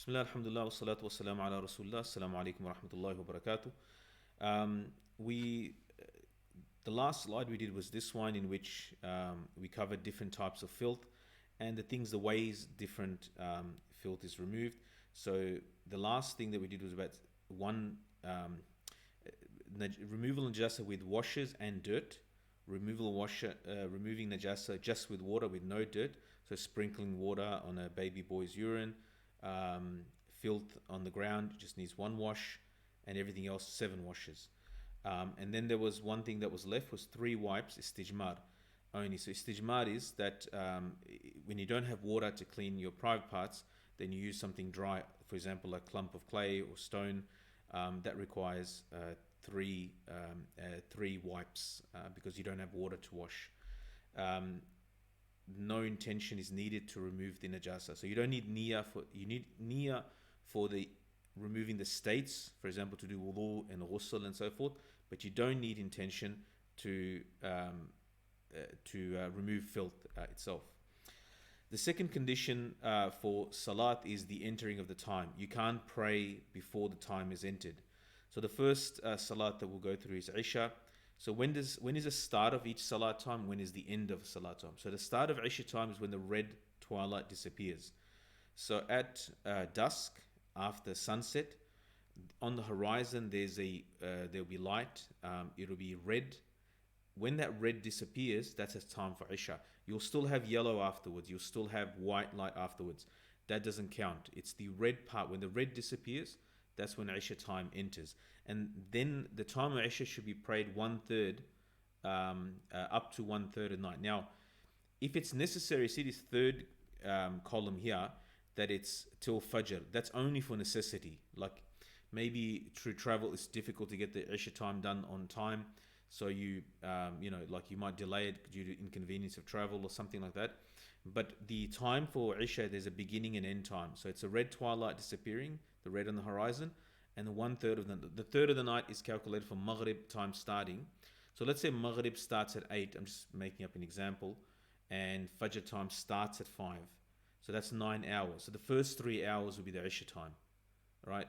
Bismillah, alhamdulillah, wa salatu wa salam ala rasulullah. Assalamu alaikum wa rahmatullahi wa barakatuh. Um, we, the last slide we did was this one in which we covered different types of filth and the things, the ways different filth is removed. So the last thing that we did was about one removal of najasa with washes and dirt, removing najasa just with water with no dirt, so sprinkling water on a baby boy's urine, filth on the ground just needs one wash, and everything else 7 washes. And then there was one thing that was left was 3 wipes, istijmar only. So istijmar is that when you don't have water to clean your private parts, then you use something dry, for example a clump of clay or stone, that requires three wipes because you don't have water to wash. No intention is needed to remove the najasa. So you don't need niyyah you need niyyah for the removing the states, for example, to do wudu and ghusl and so forth, but you don't need intention to remove filth itself. The second condition for salat is the entering of the time. You can't pray before the time is entered. So the first salat that we'll go through is Isha. So when is the start of each salat time? When is the end of salat time? So the start of Isha time is when the red twilight disappears. So at dusk, after sunset, on the horizon there'll be light. It'll be red. When that red disappears, that's a time for Isha. You'll still have yellow afterwards. You'll still have white light afterwards. That doesn't count. It's the red part. When the red disappears, that's when Isha time enters. And then the time of Isha should be prayed 1/3, up to 1/3 at night. Now, if it's necessary, see this third column here, that it's till Fajr. That's only for necessity. Like maybe through travel, it's difficult to get the Isha time done on time. So you might delay it due to inconvenience of travel or something like that. But the time for Isha, there's a beginning and end time. So it's a red twilight disappearing, the red on the horizon, and the 1/3 of the third of the night is calculated from Maghrib time starting. So let's say Maghrib starts at 8. I'm just making up an example, and Fajr time starts at 5. So that's 9 hours. So the first 3 hours will be the Isha time, right?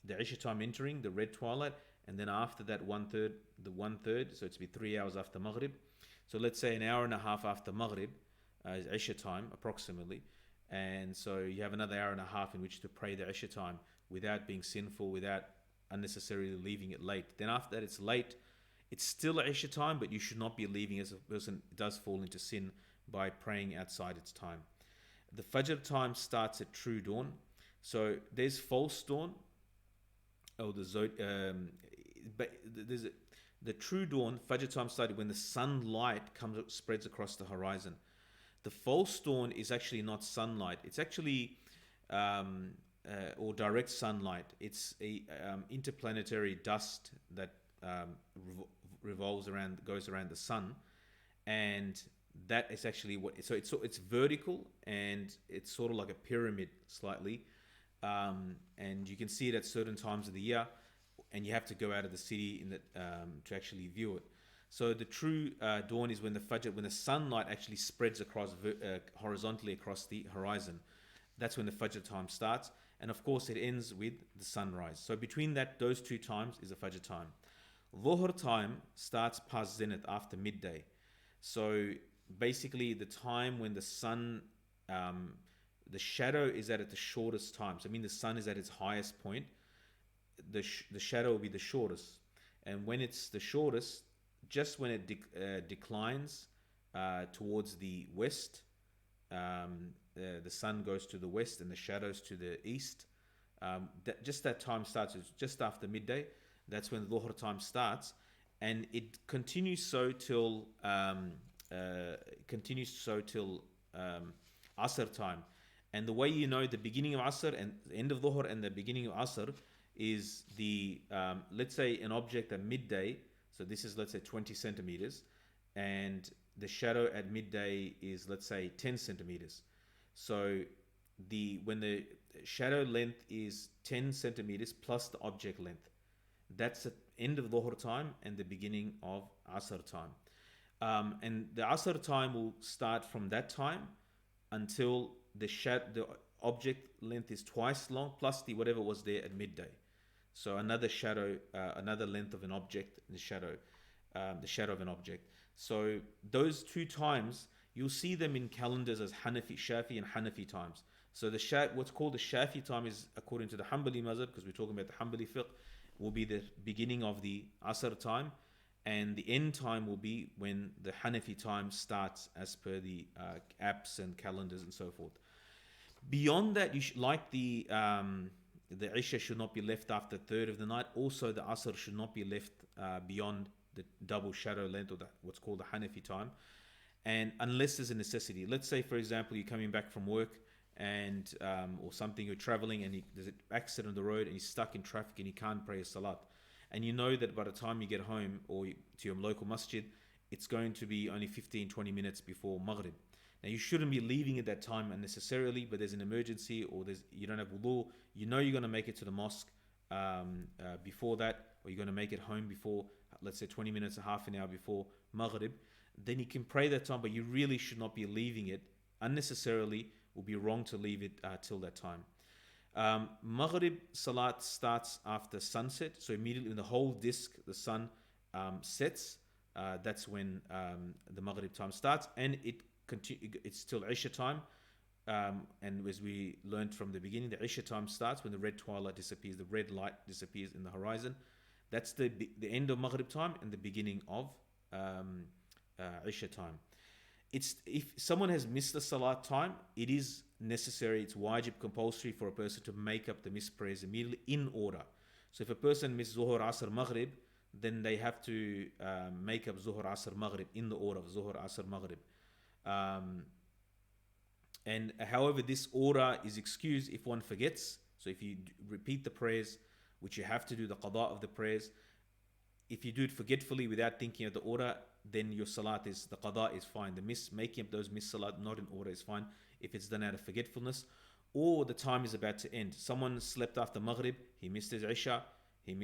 The Isha time entering the red twilight, and then after that 1/3, so it's be 3 hours after Maghrib. So let's say an hour and a half after Maghrib is Isha time approximately, and so you have another hour and a half in which to pray the Isha time without being sinful, without unnecessarily leaving it late. Then after that it's late, it's still Isha time, but you should not be leaving as a person does fall into sin by praying outside its time. The Fajr time starts at true dawn. So there's false dawn, or the true dawn. Fajr time started when the sunlight spreads across the horizon. The false dawn is actually not sunlight. It's actually or direct sunlight. It's a interplanetary dust that goes around the sun, and that is actually what. So it's vertical, and it's sort of like a pyramid slightly, and you can see it at certain times of the year, and you have to go out of the city to actually view it. So the true dawn is when when the sunlight actually spreads across horizontally across the horizon. That's when the Fajr time starts, and of course it ends with the sunrise. So between those two times is the Fajr time. Dhuhr time starts past zenith after midday. So basically the time when the sun, the shadow is at the shortest time. So I mean the sun is at its highest point. The shadow will be the shortest, and when it's the shortest, just when it declines towards the west, the sun goes to the west and the shadows to the east. That time starts just after midday. That's when the Dhuhr time starts, and it continues so till Asr time. And the way you know the beginning of Asr and the end of Dhuhr and the beginning of Asr is let's say an object at midday. So this is, let's say, 20 centimeters, and the shadow at midday is, let's say, 10 centimeters. So when the shadow length is 10 centimeters plus the object length, that's the end of Dhuhr time and the beginning of Asr time. And the Asr time will start from that time until the object length is twice long plus the whatever was there at midday. So another shadow, another length of an object, the shadow of an object. So those two times, you'll see them in calendars as Hanafi, Shafi, and Hanafi times. So what's called the Shafi time is, according to the Hanbali mazhab, because we're talking about the Hanbali fiqh, will be the beginning of the Asr time, and the end time will be when the Hanafi time starts, as per the apps and calendars and so forth. Beyond that, like the Isha should not be left after third of the night. Also, the Asr should not be left beyond the double shadow length, or what's called the Hanafi time. And unless there's a necessity, let's say, for example, you're coming back from work and or something, you're traveling and there's an accident on the road and you're stuck in traffic and you can't pray a salat, and you know that by the time you get home or to your local masjid, it's going to be only 15-20 minutes before Maghrib. Now, you shouldn't be leaving at that time unnecessarily, but there's an emergency or you don't have wudu, you know you're going to make it to the mosque before that, or you're going to make it home before, let's say 20 minutes or half an hour before Maghrib, then you can pray that time, but you really should not be leaving it unnecessarily. It would be wrong to leave it till that time. Maghrib Salat starts after sunset, so immediately when the whole disc, the sun sets, that's when the Maghrib time starts, and it's still Isha time. And as we learned from the beginning, the Isha time starts when the red twilight disappears, the red light disappears in the horizon. That's the end of Maghrib time and the beginning of Isha time. If someone has missed the Salat time, it is necessary, it's wajib, compulsory for a person to make up the missed prayers immediately in order. So if a person misses Zuhur, Asr, Maghrib, then they have to make up Zuhur, Asr, Maghrib in the order of Zuhur, Asr, Maghrib. And however, this order is excused if one forgets. So if you repeat the prayers, which you have to do, the qada of the prayers, if you do it forgetfully without thinking of the order, then your salat the qada is fine. Making up those missed salat not in order is fine if it's done out of forgetfulness, or the time is about to end. Someone slept after Maghrib, he missed his Isha, he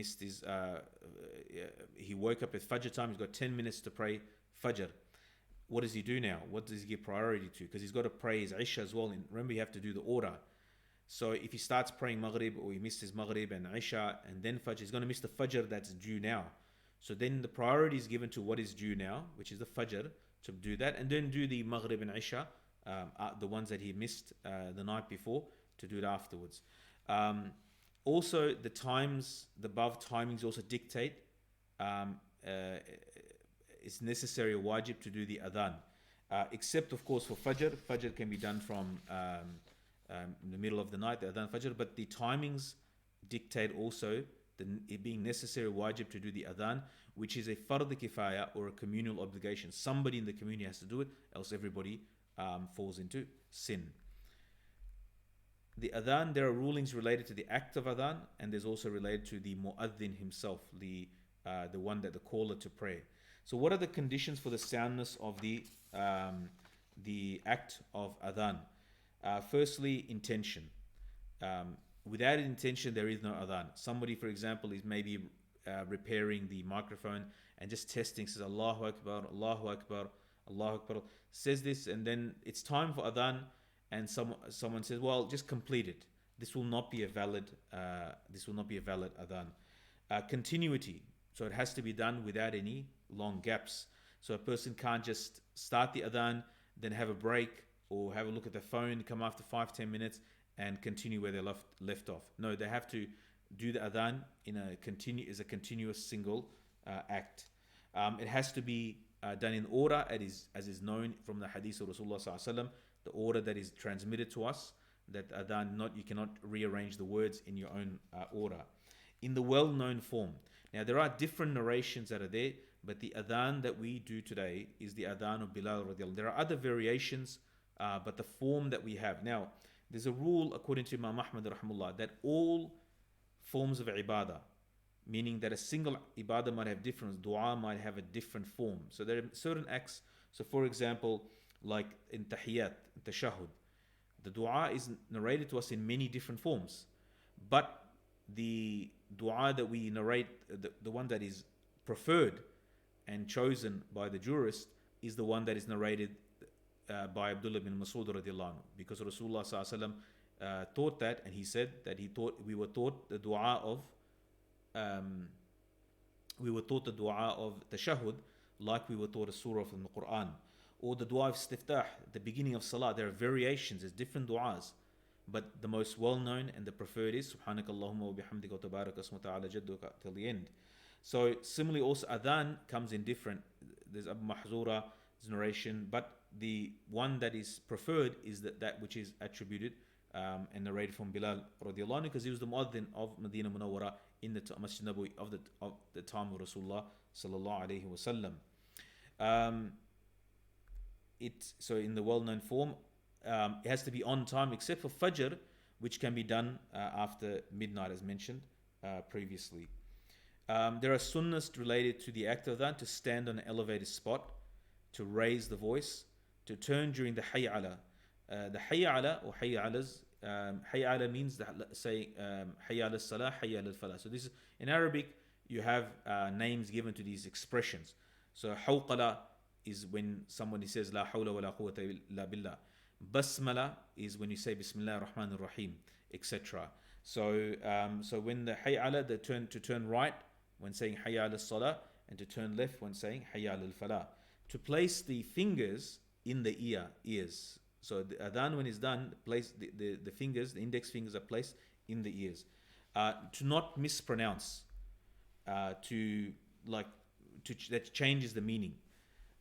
woke up at Fajr time, he's got 10 minutes to pray Fajr. What does he do now? What does he give priority to? Because he's got to pray his Isha as well. And remember, you have to do the order. So if he starts praying Maghrib, or he missed his Maghrib and Isha and then Fajr, he's going to miss the Fajr that's due now. So then the priority is given to what is due now, which is the Fajr, to do that, and then do the Maghrib and Isha, the ones that he missed the night before, to do it afterwards. Also, the above timings also dictate it's necessary or wajib to do the adhan, except of course for Fajr. Fajr can be done from in the middle of the night, the adhan Fajr, but the timings dictate also it being necessary wajib to do the adhan, which is a fard kifaya, or a communal obligation. Somebody in the community has to do it, else everybody falls into sin. The adhan, there are rulings related to the act of adhan, and there's also related to the muaddin himself, the one that the caller to pray. So what are the conditions for the soundness of the act of adhan? Firstly, intention. Without intention, there is no adhan. Somebody, for example, is maybe repairing the microphone and just testing, says Allahu Akbar, Allahu Akbar, Allahu Akbar, says this, and then it's time for adhan, and someone says, well, just complete it. This will not be a valid adhan. Continuity. So it has to be done without any long gaps. So a person can't just start the adhan, then have a break, or have a look at the phone, come after 5-10 minutes and continue where they left off. No, they have to do the adhan as a continuous single act. It has to be done in order as is known from the hadith of Rasulullah sallallahu alaihi wasallam, the order that is transmitted to us, that adhan, you cannot rearrange the words in your own order. In the well-known form. Now, there are different narrations that are there, but the adhan that we do today is the adhan of Bilal radiallahu. There are other variations, but the form that we have. Now, there's a rule according to Imam Ahmad rahimahullah that all forms of ibadah, meaning that a single ibadah might have different, dua might have a different form. So there are certain acts. So for example, like in tahiyyat, in tashahhud, the dua is narrated to us in many different forms. But the dua that we narrate, the one that is preferred and chosen by the jurist, is the one that is narrated by Abdullah bin Mas'ud radiallahu anhu, because Rasulullah sallallahu alaihi wasallam taught that, and he said that we were taught the dua of um, tashahud, like we were taught a surah from the Quran, or the dua of istiftah, the beginning of salah. There are variations, there's different duas, but the most well known and the preferred is subhanakallahumma wa bihamdika wa tabaraka ismuka ta'ala jadduka till the end. So similarly also adhan comes in different, there's Abu Mahzura's narration, but the one that is preferred is that which is attributed and narrated from Bilal radiallahu anhu, because he was the muadhin of Medina Munawwara in the Masjid Nabawi of the time of Rasulullah sallallahu alaihi wasallam. So in the well-known form, it has to be on time except for Fajr, which can be done after midnight, as mentioned previously. There are sunnahs related to the act of that: to stand on an elevated spot, to raise the voice, to turn during the hayya ala. The hayya ala or hayya alas, hayya ala means that, say hayya ala salah, hayya ala falah. So this is in Arabic. You have names given to these expressions. So hawqala is when somebody says la hawla wa la quwwata illa billah. Basmala is when you say Bismillah ar-Rahman ar-Rahim, etc. So when the hayya ala, to turn right when saying hayya ala salah, and to turn left when saying hayya ala falah. To place the fingers in the ears. So the adhan, when it's done, place the fingers, the index fingers are placed in the ears. To not mispronounce, that changes the meaning.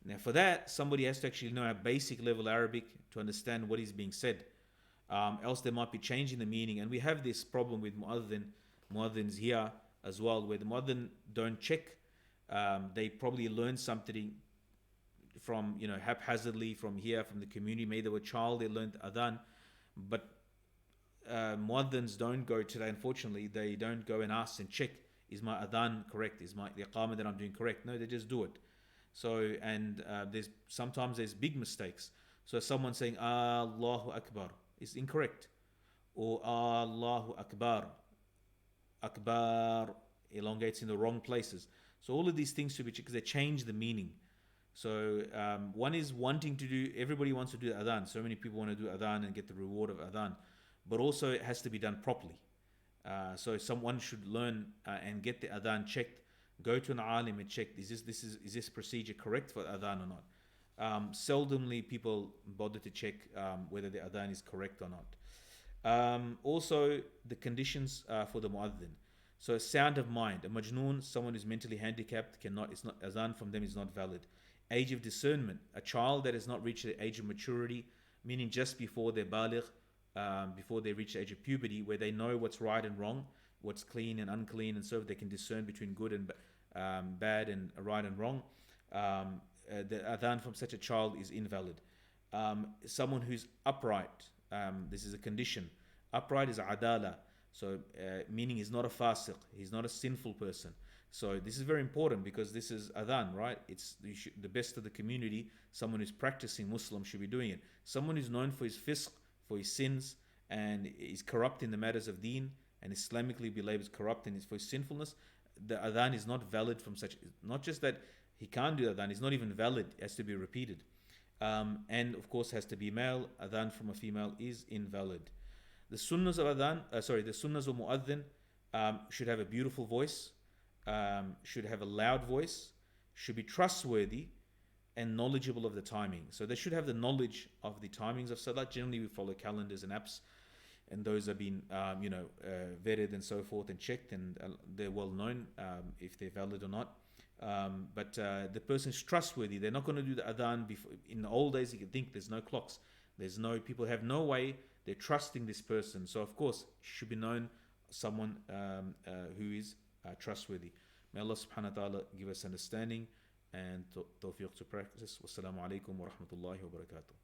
Now for that, somebody has to actually know a basic level Arabic to understand what is being said. Else they might be changing the meaning. And we have this problem with muadhins here as well, where the muadhin don't check. They probably learn something from, haphazardly from here, from the community. Maybe they were a child, they learned adhan. But muadhins don't go today, unfortunately, they don't go and ask and check, is my adhan correct? Is the iqamah that I'm doing correct? No, they just do it. So, and sometimes there's big mistakes. So someone saying Allahu Akbar is incorrect, or Allahu Akbar elongates in the wrong places. So all of these things should be checked because they change the meaning. So one is wanting to do, everybody wants to do adhan. So many people want to do adhan and get the reward of adhan, but also it has to be done properly. So someone should learn and get the adhan checked. Go to an alim and check, is this procedure correct for adhan or not? Seldomly people bother to check whether the adhan is correct or not. Also the conditions for the muadhin. So sound of mind, a majnoon, someone who's mentally handicapped, adhan from them is not valid. Age of discernment, a child that has not reached the age of maturity, meaning just before they're baligh, before they reach the age of puberty, where they know what's right and wrong, what's clean and unclean, and so they can discern between good and bad and right and wrong. The adhan from such a child is invalid. Someone who's upright, this is a condition. Upright is adala, so meaning he's not a fasiq, he's not a sinful person. So this is very important because this is adhan, right? It's the best of the community. Someone who's practicing Muslim should be doing it. Someone who's known for his fisq, for his sins, and is corrupt in the matters of deen, and Islamically be labeled corrupt in for his sinfulness, the adhan is not valid from such. Not just that he can't do adhan, it's not even valid, it has to be repeated. And of course has to be male. Adhan from a female is invalid. The sunnahs of adhan, the sunnahs of muadhin should have a beautiful voice, should have a loud voice, should be trustworthy and knowledgeable of the timing. So they should have the knowledge of the timings of salat. Generally we follow calendars and apps, and those have been vetted and so forth and checked, and they're well known if they're valid or not. But the person is trustworthy. They're not going to do the adhan before. In the old days you could think there's no clocks, people have no way, they're trusting this person. So of course should be known someone who is trustworthy. May Allah subhanahu wa ta'ala give us understanding and tawfiq to practice. Wassalamu alaikum wa rahmatullahi wa barakatuh.